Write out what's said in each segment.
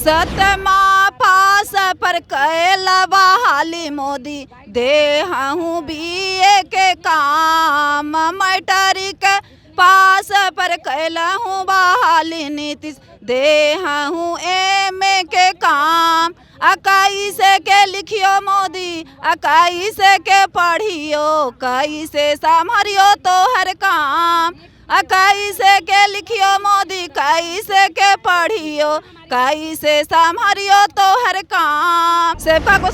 सतमा पास पर कैला बहाली मोदी देहूँ बीए के काम। मैट्रिक पास पर कैला हूँ बहाली नीतीश देहूँ एमए के काम। 21 के लिखियो मोदी 21 के पढ़ियो, कैसे संभरियो तो हर काम। 21 के लिखियो मोदी 21 के पढ़ियो, कैसे संभरियो तो हर काम। सेवका को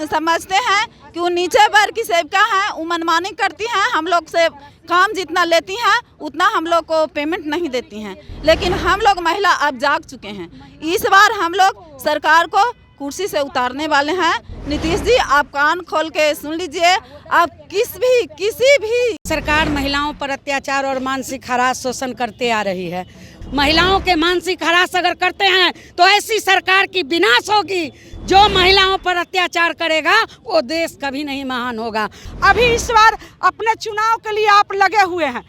समझते हैं कि वो नीचे वर्ग की सेवका है, वो मनमानी करती हैं, हम लोग से काम जितना लेती हैं उतना हम लोग को पेमेंट नहीं देती हैं। लेकिन हम लोग महिला अब जाग चुके हैं। इस बार हम लोग सरकार को कुर्सी से उतारने वाले हैं। नीतीश जी, आप कान खोल के सुन लीजिए। आप किसी भी सरकार महिलाओं पर अत्याचार और मानसिक हरास शोषण करते आ रही है। महिलाओं के मानसिक हरास अगर करते हैं तो ऐसी सरकार की विनाश होगी। जो महिलाओं पर अत्याचार करेगा वो देश कभी नहीं महान होगा। अभी इस बार अपने चुनाव के लिए आप लगे हुए हैं,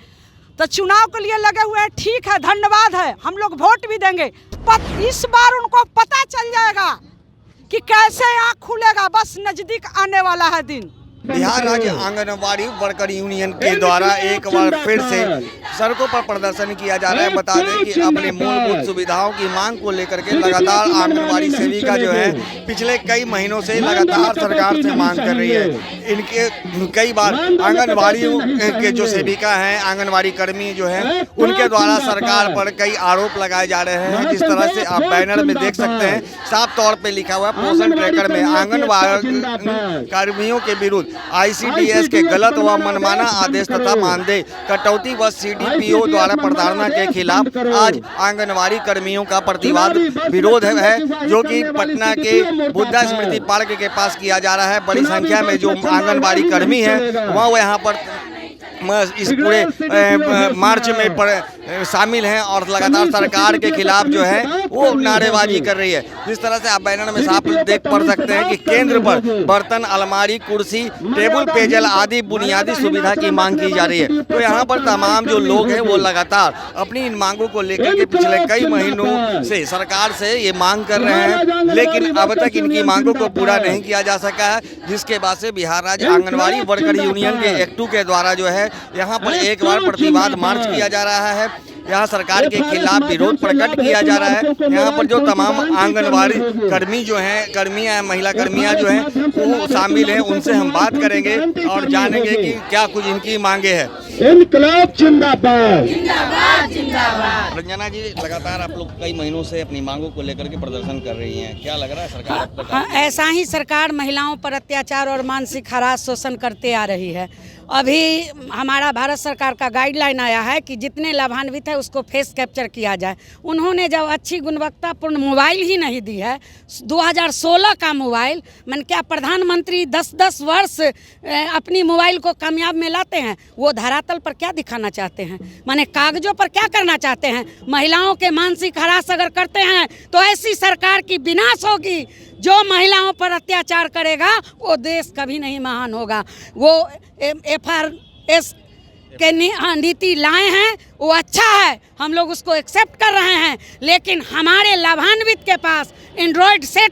तो चुनाव के लिए लगे हुए हैं, ठीक है, धन्यवाद है, हम लोग वोट भी देंगे। पर इस बार उनको पता चल जाएगा कि कैसे आँख खुलेगा। बस नजदीक आने वाला है दिन। बिहार राज्य आंगनबाड़ी वर्कर यूनियन के द्वारा एक बार फिर से सड़कों पर प्रदर्शन किया जा रहा है। बता दें कि अपने मूलभूत सुविधाओं की मांग को लेकर के लगातार आंगनबाड़ी सेविका जो है पिछले कई महीनों से लगातार सरकार से मांग कर रही है। इनके कई बार आंगनबाड़ी के जो सेविका हैं, आंगनबाड़ी कर्मी जो हैं, उनके द्वारा सरकार पर कई आरोप लगाए जा रहे हैं। जिस तरह से आप बैनर में देख सकते हैं, साफ तौर पर लिखा हुआ है पोषण ट्रैकर में आंगनबाड़ी कर्मियों के विरुद्ध ICDS के गलत व मनमाना आदेश तथा मानदेय कटौती व CDPO द्वारा प्रताड़ना के खिलाफ आज आंगनबाड़ी कर्मियों का प्रतिवाद विरोध है, जो कि पटना के बुद्धा स्मृति पार्क के पास किया जा रहा है। बड़ी संख्या में जो आंगनबाड़ी कर्मी हैं वह यहाँ पर इस पूरे मार्च में शामिल हैं और लगातार सरकार के खिलाफ जो है वो नारेबाजी कर रही है। जिस तरह से आप बैनर में साफ देख पढ़ सकते हैं कि केंद्र पर बर्तन, अलमारी, कुर्सी, टेबल, पेयजल आदि बुनियादी सुविधा की मांग की जा रही है। तो यहाँ पर तमाम जो लोग हैं वो लगातार अपनी इन मांगों को लेकर के पिछले कई महीनों से सरकार से ये मांग कर रहे हैं, लेकिन अब तक इनकी मांगों को पूरा नहीं किया जा सका है। जिसके बाद से बिहार राज्य आंगनबाड़ी वर्कर यूनियन के एक्टू के द्वारा जो है यहाँ पर एक बार प्रतिवाद मार्च किया जा रहा है। यहाँ सरकार के खिलाफ विरोध प्रकट किया जा रहा है। यहाँ पर जो तमाम आंगनबाड़ी कर्मी जो हैं, कर्मियाँ, महिला कर्मियाँ जो हैं वो शामिल हैं, उनसे हम बात करेंगे और जानेंगे कि क्या कुछ इनकी मांगे हैं। इनकलाब जिंदाबाद। रंजना जी, लगातार आप लोग कई महीनों से अपनी मांगों को लेकर के प्रदर्शन कर रही हैं, क्या लग रहा है सरकार? हाँ, ऐसा ही सरकार महिलाओं पर अत्याचार और मानसिक हरास शोषण करते आ रही है। अभी हमारा भारत सरकार का गाइडलाइन आया है कि जितने लाभान्वित है उसको फेस कैप्चर किया जाए। उन्होंने जब अच्छी गुणवत्तापूर्ण मोबाइल ही नहीं दी है, 2016 का मोबाइल, मन क्या प्रधानमंत्री 10-10 वर्ष अपनी मोबाइल को कामयाब में लाते हैं, वो धरातल पर क्या दिखाना चाहते हैं, माने कागजों पर क्या करना चाहते हैं। महिलाओं के मानसिक हरास अगर करते हैं तो ऐसी सरकार की विनाश होगी। जो महिलाओं पर अत्याचार करेगा वो देश कभी नहीं महान होगा। वो FRS के नीति लाए हैं, वो अच्छा है, हम लोग उसको एक्सेप्ट कर रहे हैं। लेकिन हमारे लाभान्वित के पास एंड्रॉयड सेट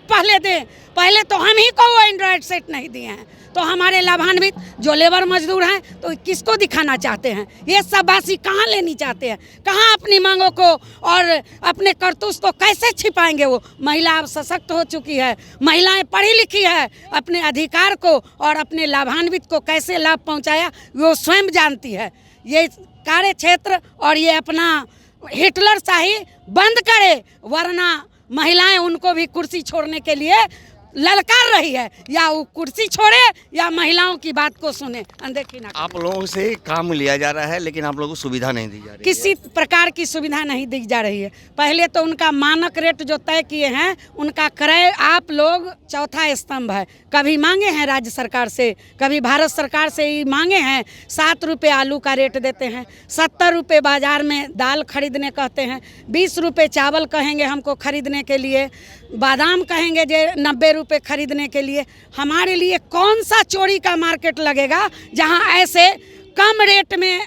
पहले तो हम ही को वो एंड्रॉयड सेट नहीं दिए हैं। तो हमारे लाभान्वित जो लेबर मजदूर हैं तो किसको दिखाना चाहते हैं? ये शाबाशी कहाँ लेनी चाहते हैं? कहाँ अपनी मांगों को और अपने करतूत को कैसे छिपाएंगे? वो महिला अब सशक्त हो चुकी है, महिलाएं पढ़ी लिखी है, अपने अधिकार को और अपने लाभान्वित को कैसे लाभ पहुँचाया वो स्वयं जानती है। ये कार्य क्षेत्र और ये अपना हिटलर शाही बंद करे, वरना महिलाएं उनको भी कुर्सी छोड़ने के लिए ललकार रही है। या वो कुर्सी छोड़े या महिलाओं की बात को सुने। अनदेखी ना। आप लोगों से काम लिया जा रहा है लेकिन आप लोगों को सुविधा नहीं दी जा रही, किसी प्रकार की सुविधा नहीं दी जा रही है। पहले तो उनका मानक रेट जो तय किए हैं उनका क्रय आप लोग चौथा स्तंभ है। कभी मांगे हैं राज्य सरकार से, कभी भारत सरकार से ही मांगे हैं। 7 रुपये आलू का रेट देते हैं, 70 रुपये बाजार में दाल खरीदने कहते हैं, 20 रुपये चावल कहेंगे हमको खरीदने के लिए, बादाम कहेंगे जे 90 रुपये खरीदने के लिए। हमारे लिए कौन सा चोरी का मार्केट लगेगा जहां ऐसे कम रेट में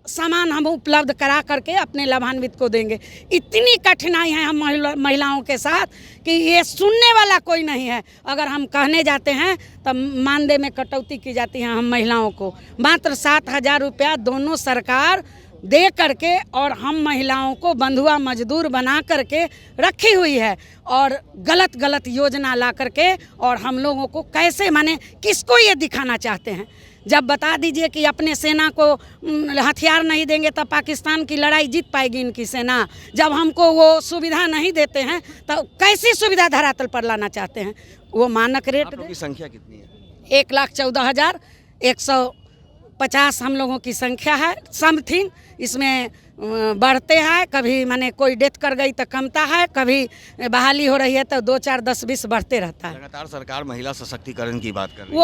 सामान हम उपलब्ध करा करके अपने लाभान्वित को देंगे। इतनी कठिनाई है हम महिलाओं के साथ कि ये सुनने वाला कोई नहीं है। अगर हम कहने जाते हैं तब मानदेय में कटौती की जाती है। हम महिलाओं को मात्र 7,000 रुपया दोनों सरकार दे करके और हम महिलाओं को बंधुआ मजदूर बना करके रखी हुई है और गलत योजना ला करके और हम लोगों को कैसे माने किसको ये दिखाना चाहते हैं। जब बता दीजिए कि अपने सेना को हथियार नहीं देंगे तब पाकिस्तान की लड़ाई जीत पाएगी इनकी सेना। जब हमको वो सुविधा नहीं देते हैं तो कैसी सुविधा धरातल पर लाना चाहते हैं। वो मानक रेट की संख्या कितनी है? 1,14,150 हम लोगों की संख्या है। समथिंग इसमें बढ़ते हैं, कभी माने कोई डेथ कर गई तो कमता है, कभी बहाली हो रही है तो 2, 4, 10, 20 बढ़ते रहता है। लगातार सरकार महिला सशक्तिकरण की बात कर रही है।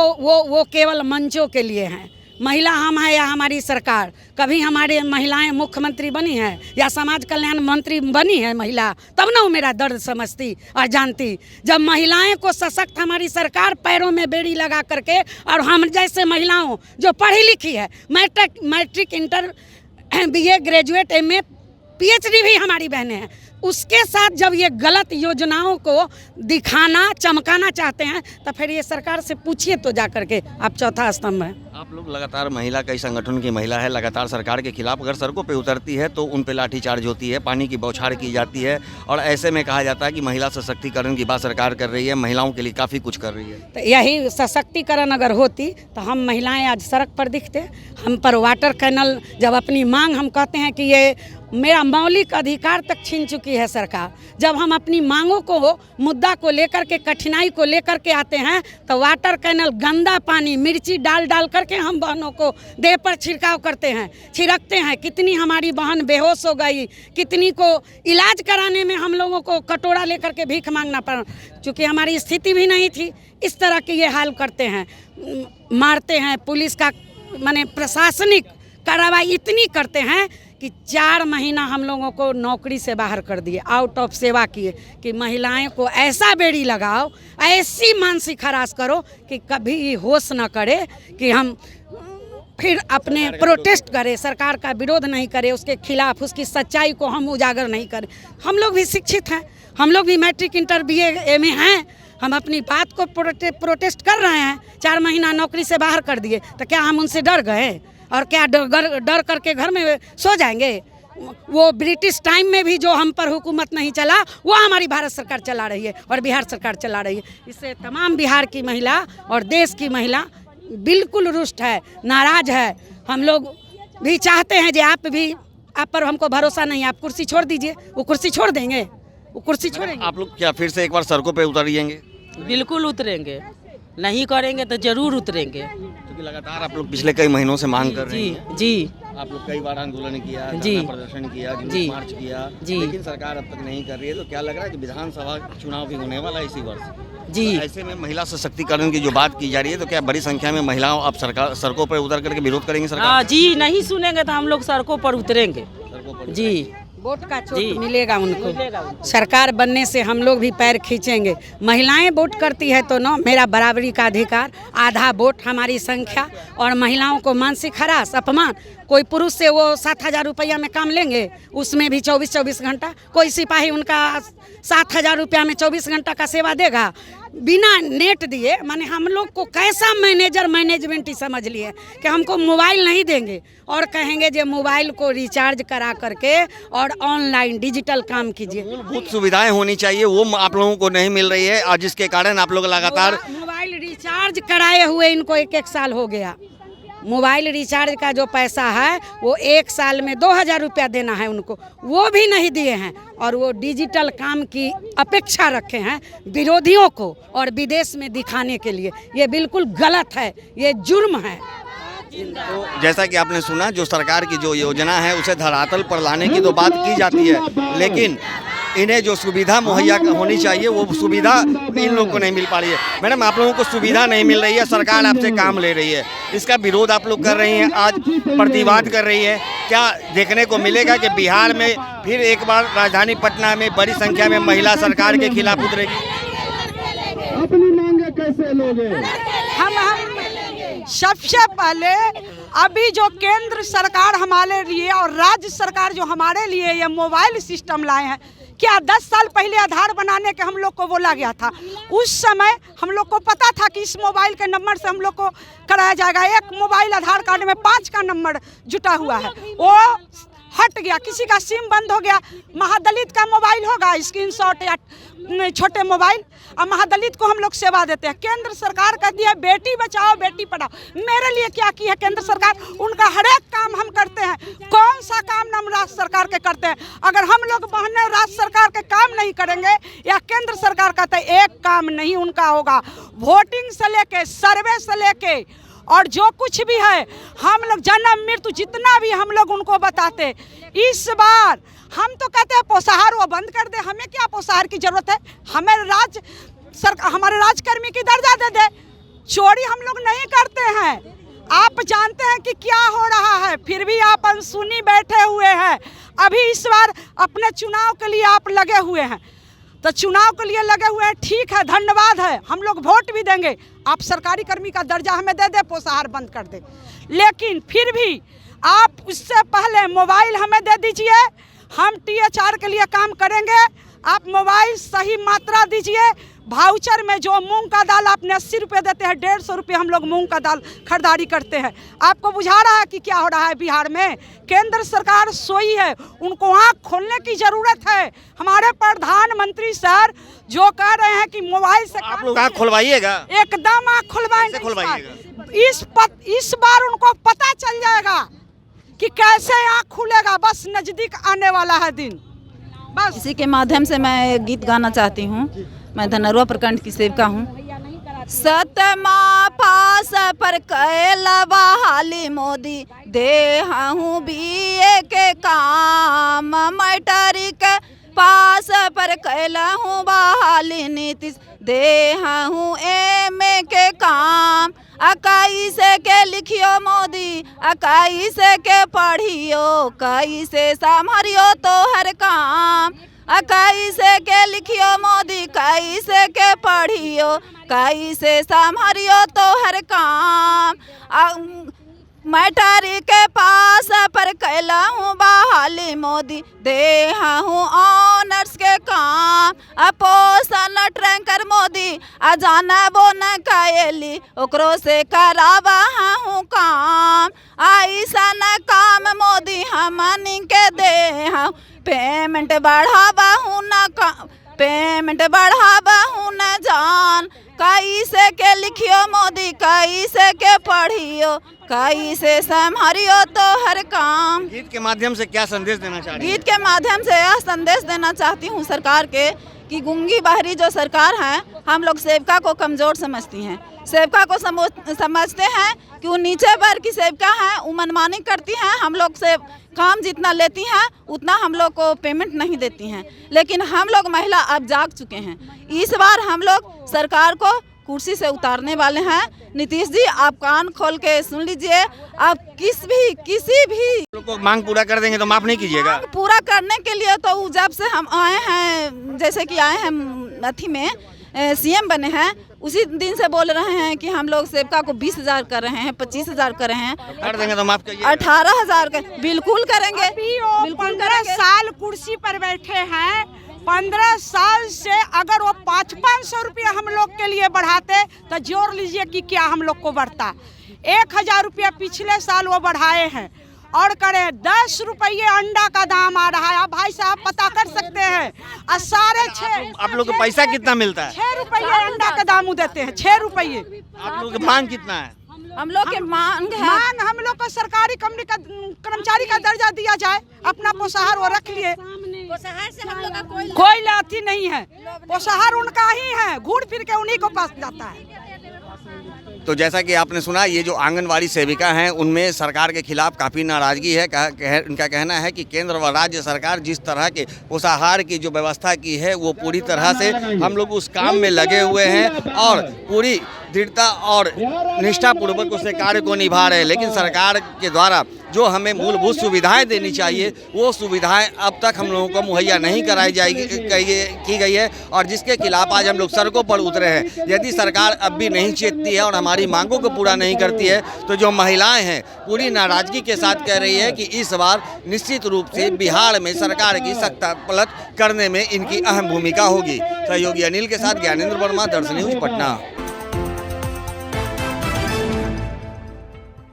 वो केवल मंचों के लिए हैं। महिला हम है या हमारी सरकार, कभी हमारे महिलाएं मुख्यमंत्री बनी है या समाज कल्याण मंत्री बनी है महिला, तब ना वो मेरा दर्द समझती और जानती। जब महिलाएं को सशक्त हमारी सरकार पैरों में बेड़ी लगा करके और हम जैसे महिलाओं जो पढ़ी लिखी है, matric inter BA graduate MA PhD भी हमारी बहनें हैं, उसके साथ जब ये गलत योजनाओं को दिखाना चमकाना चाहते हैं तो फिर ये सरकार से पूछिए तो जा करके आप चौथा स्तंभ है। आप लोग लगातार महिला कई संगठन की महिला है, लगातार सरकार के खिलाफ अगर सड़कों पे उतरती है तो उन पे लाठीचार्ज होती है, पानी की बौछार की जाती है और ऐसे में कहा जाता है कि महिला सशक्तिकरण की बात सरकार कर रही है, महिलाओं के लिए काफ़ी कुछ कर रही है। तो यही सशक्तिकरण अगर होती तो हम महिलाएं आज सड़क पर दिखते। हम पर वाटर कैनल जब अपनी मांग हम कहते हैं कि ये मेरा मौलिक अधिकार तक छीन चुकी है सरकार। जब हम अपनी मांगों को मुद्दा को लेकर के कठिनाई को लेकर के आते हैं तो वाटर कैनल गंदा पानी मिर्ची डाल करके हम बहनों को देह पर छिड़काव करते हैं, छिड़कते हैं। कितनी हमारी बहन बेहोश हो गई, कितनी को इलाज कराने में हम लोगों को कटोरा लेकर के भीख मांगना पड़ा, चूँकि हमारी स्थिति भी नहीं थी। इस तरह के ये हाल करते हैं, मारते हैं। पुलिस का माने प्रशासनिक कार्रवाई इतनी करते हैं कि 4 महीना हम लोगों को नौकरी से बाहर कर दिए, आउट ऑफ सेवा किए कि महिलाएं को ऐसा बेड़ी लगाओ, ऐसी मानसिक हरास करो कि कभी होश न करे कि हम फिर अपने प्रोटेस्ट करें, सरकार का विरोध नहीं करें, उसके खिलाफ उसकी सच्चाई को हम उजागर नहीं करें। हम लोग भी शिक्षित हैं, हम लोग भी मैट्रिक इंटर BA MA हैं, हम अपनी बात को प्रोटेस्ट कर रहे हैं। 4 महीना नौकरी से बाहर कर दिए तो क्या हम उनसे डर गए और क्या डर करके घर में सो जाएंगे? वो ब्रिटिश टाइम में भी जो हम पर हुकूमत नहीं चला वो हमारी भारत सरकार चला रही है और बिहार सरकार चला रही है। इससे तमाम बिहार की महिला और देश की महिला बिल्कुल रुष्ट है, नाराज है। हम लोग भी चाहते हैं जो आप पर हमको भरोसा नहीं है, आप कुर्सी छोड़ दीजिए। वो कुर्सी छोड़ देंगे, वो कुर्सी छोड़ेंगे। आप लोग क्या फिर से एक बार सड़कों पे उतरिएंगे? बिल्कुल उतरेंगे, नहीं करेंगे तो जरूर उतरेंगे, क्योंकि लगातार आप लोग पिछले कई महीनों से मांग कर रहे हैं। जी आप लोग कई बार आंदोलन किया, जी प्रदर्शन किया, जी मार्च किया, जी, लेकिन सरकार अब तक नहीं कर रही है। तो क्या लग रहा है कि विधानसभा चुनाव भी होने वाला है इसी वर्ष? जी तो ऐसे में महिला सशक्तिकरण की जो बात की जा रही है तो क्या बड़ी संख्या में महिलाओं अब सरकार सड़कों पर उतर करके विरोध करेंगे सरकार? जी, नहीं सुनेंगे तो हम लोग सड़कों पर उतरेंगे। जी, वोट का छूट मिलेगा उनको। सरकार बनने से हम लोग भी पैर खींचेंगे। महिलाएं वोट करती है तो ना, मेरा बराबरी का अधिकार, आधा वोट हमारी संख्या और महिलाओं को मानसिक हरास अपमान। कोई पुरुष से वो 7,000 रुपया में काम लेंगे, उसमें भी 24 घंटा। कोई सिपाही उनका 7,000 रुपया में 24 घंटा का सेवा देगा बिना नेट दिए। माने हम लोग को कैसा मैनेजमेंट ही समझ लिए कि हमको मोबाइल नहीं देंगे और कहेंगे जो मोबाइल को रिचार्ज करा करके और ऑनलाइन डिजिटल काम कीजिए। मूलभूत सुविधाएं होनी चाहिए, वो आप लोगों को नहीं मिल रही है और जिसके कारण आप लोग लगातार मोबाइल रिचार्ज कराए हुए इनको 1 साल हो गया। मोबाइल रिचार्ज का जो पैसा है वो 1 साल में 2,000 रुपया देना है उनको, वो भी नहीं दिए हैं। और वो डिजिटल काम की अपेक्षा रखे हैं विरोधियों को और विदेश में दिखाने के लिए। ये बिल्कुल गलत है, ये जुर्म है। तो जैसा कि आपने सुना, जो सरकार की जो योजना है उसे धरातल पर लाने की तो बात की जाती है, लेकिन इन्हें जो सुविधा मुहैया होनी चाहिए वो सुविधा इन लोगों को नहीं मिल पा रही है। मैडम, आप लोगों को सुविधा नहीं मिल रही है, सरकार आपसे काम ले रही है, इसका विरोध आप लोग कर रही हैं, आज प्रतिवाद कर रही है। क्या देखने को मिलेगा कि बिहार में फिर एक बार राजधानी पटना में बड़ी संख्या में महिला सरकार के खिलाफ उतरेगी? अपनी मांगे कैसे लोगे? हम सबसे पहले अभी जो केंद्र सरकार हमारे लिए और राज्य सरकार जो हमारे लिए ये मोबाइल सिस्टम लाए हैं, क्या 10 साल पहले आधार बनाने के हम लोग को बोला गया था? उस समय हम लोग को पता था कि इस मोबाइल के नंबर से हम लोग को कराया जाएगा। एक मोबाइल आधार कार्ड में 5 का नंबर जुटा हुआ है, वो हट गया, किसी का सिम बंद हो गया। महादलित का मोबाइल होगा स्क्रीनशॉट या छोटे मोबाइल, और महादलित को हम लोग सेवा देते हैं। केंद्र सरकार का दिया बेटी बचाओ बेटी पढ़ाओ, मेरे लिए क्या किया है केंद्र सरकार? उनका हर एक काम हम करते हैं। कौन सा काम हम राज्य सरकार के करते हैं? अगर हम लोग बहने राज्य सरकार के काम नहीं करेंगे या केंद्र सरकार का, तो एक काम नहीं उनका होगा। वोटिंग से लेके, सर्वे से लेके और जो कुछ भी है, हम लोग जन्म मृत्यु जितना भी हम लोग उनको बताते। इस बार हम तो कहते हैं पोषाहार वो बंद कर दे, हमें क्या पोषाहार की जरूरत है? हमें हमारे राज्यकर्मी की दर्जा दे दे। चोरी हम लोग नहीं करते हैं, आप जानते हैं कि क्या हो रहा है, फिर भी आप अनसुनी बैठे हुए हैं। अभी इस बार अपने चुनाव के लिए आप लगे हुए हैं, तो चुनाव के लिए लगे हुए हैं, ठीक है, धन्यवाद है, हम लोग वोट भी देंगे। आप सरकारी कर्मी का दर्जा हमें दे दे, पोषाहार बंद कर दे, लेकिन फिर भी आप उससे पहले मोबाइल हमें दे दीजिए, हम THR के लिए काम करेंगे। आप मोबाइल सही मात्रा दीजिए। भाउचर में जो मूंग का दाल आपने 80 रुपये देते हैं, 150 रुपये हम लोग मूंग का दाल खरीदारी करते हैं। आपको बुझा रहा है कि क्या हो रहा है बिहार में? केंद्र सरकार सोई है, उनको आँख खोलने की जरूरत है। हमारे प्रधानमंत्री सर जो कह रहे हैं कि मोबाइल से आप लोग आँख खुलवाइएगा, एकदम आँख खुलवाएंगे। इस बार उनको पता चल जाएगा कि कैसे आँख खुलेगा। बस नजदीक आने वाला है दिन। बस इसी के माध्यम से मैं एक गीत गाना चाहती हूँ। मैं धनरुआ प्रखंड की सेविका हूँ। सतमा पास पर कैला बहाली मोदी देहूँ BA के काम, मैट्रिक पास पर कैला हूँ बहाली नीतीश देहूँ MA के काम। 21 के लिखियो मोदी, 21 के पढ़ियो, 21 संभरियो तो हर काम। 21 के लिखियो मोदी, 21 के पढ़ियो, 21 संभरियो तो हर काम। मैट्रिक के पास पर कैला हूँ बहाली मोदी देहूँ ऑनर्स के काम। पोषण ट्रैकर मोदी जाना वो न कैली, ओकरो से करावा हूँ काम। ऐसा न काम मोदी हमनी के देहूँ, पेमेंट बढ़ावा हूँ न पेमेंट बढ़ावा हूँ न जान। 21 के लिखियो मोदी, 21 के पढ़ियो, 21 संभरियो तो हर काम। गीत के माध्यम से क्या संदेश देना चाह रही हैं? गीत के माध्यम से यह संदेश देना चाहती हूँ सरकार के कि गूंगी बहरी जो सरकार है, हम लोग सेविका को कमज़ोर समझती हैं। सेविका को समझते हैं कि वो नीचे वर्ग की सेविका हैं, वो मनमानी करती हैं, हम लोग से काम जितना लेती हैं उतना हम लोग को पेमेंट नहीं देती हैं। लेकिन हम लोग महिला अब जाग चुके हैं। इस बार हम लोग सरकार को कुर्सी से उतारने वाले हैं। नीतीश जी, आप कान खोल के सुन लीजिए। आप किसी भी लोग को मांग पूरा कर देंगे तो माफ नहीं कीजिएगा? पूरा करने के लिए तो जब से हम आए हैं, जैसे कि आए हैं अथी में CM बने हैं, उसी दिन से बोल रहे हैं कि हम लोग सेविका को 20,000 कर रहे हैं, 25,000 कर रहे हैं। कर देंगे तो माफ करिए। 18,000 का बिल्कुल करेंगे। बिल्कुल 15 साल कुर्सी पर बैठे हैं, 15 साल से अगर वो 500-500 रुपया हम लोग के लिए बढ़ाते तो जोड़ लीजिए कि क्या हम लोग को बढ़ता। 1,000 रुपया पिछले साल वो बढ़ाए हैं और करें 10 रुपये अंडा का दाम आ रहा है। आप भाई साहब पता कर सकते हैं। और सारे 6 आप लोग को पैसा कितना मिलता है? 6 रुपये अंडा का दाम देते हैं, 6 रुपये। आप लोग की मांग कितना है? हम लोग के मांग है, हम लोग को सरकारी कंपनी का कर्मचारी का दर्जा दिया जाए। अपना पोषाहार वो रख लिए, पोषाहार से हम लोग का कोई लाठी नहीं है, पोषाहार उनका ही है, घूर फिर के उन्हीं को पास जाता है। तो जैसा कि आपने सुना, ये जो आंगनवाड़ी सेविका हैं उनमें सरकार के खिलाफ काफ़ी नाराज़गी है। उनका कहना है कि केंद्र व राज्य सरकार जिस तरह के पोषाहार की जो व्यवस्था की है वो पूरी तरह से हम लोग उस काम में लगे हुए हैं और पूरी दृढ़ता और निष्ठापूर्वक उस कार्य को निभा रहे हैं। लेकिन सरकार के द्वारा जो हमें मूलभूत सुविधाएं देनी चाहिए वो सुविधाएं अब तक हम लोगों को मुहैया नहीं कराई की गई है, और जिसके खिलाफ आज हम लोग सड़कों पर उतरे हैं। यदि सरकार अब भी नहीं चेतती है और हमारी मांगों को पूरा नहीं करती है तो जो महिलाएं हैं पूरी नाराजगी के साथ कह रही है कि इस बार निश्चित रूप से बिहार में सरकार की सत्ता पलट करने में इनकी अहम भूमिका होगी। सहयोगी अनिल के साथ ज्ञानेंद्र वर्मा, दर्शन न्यूज, पटना।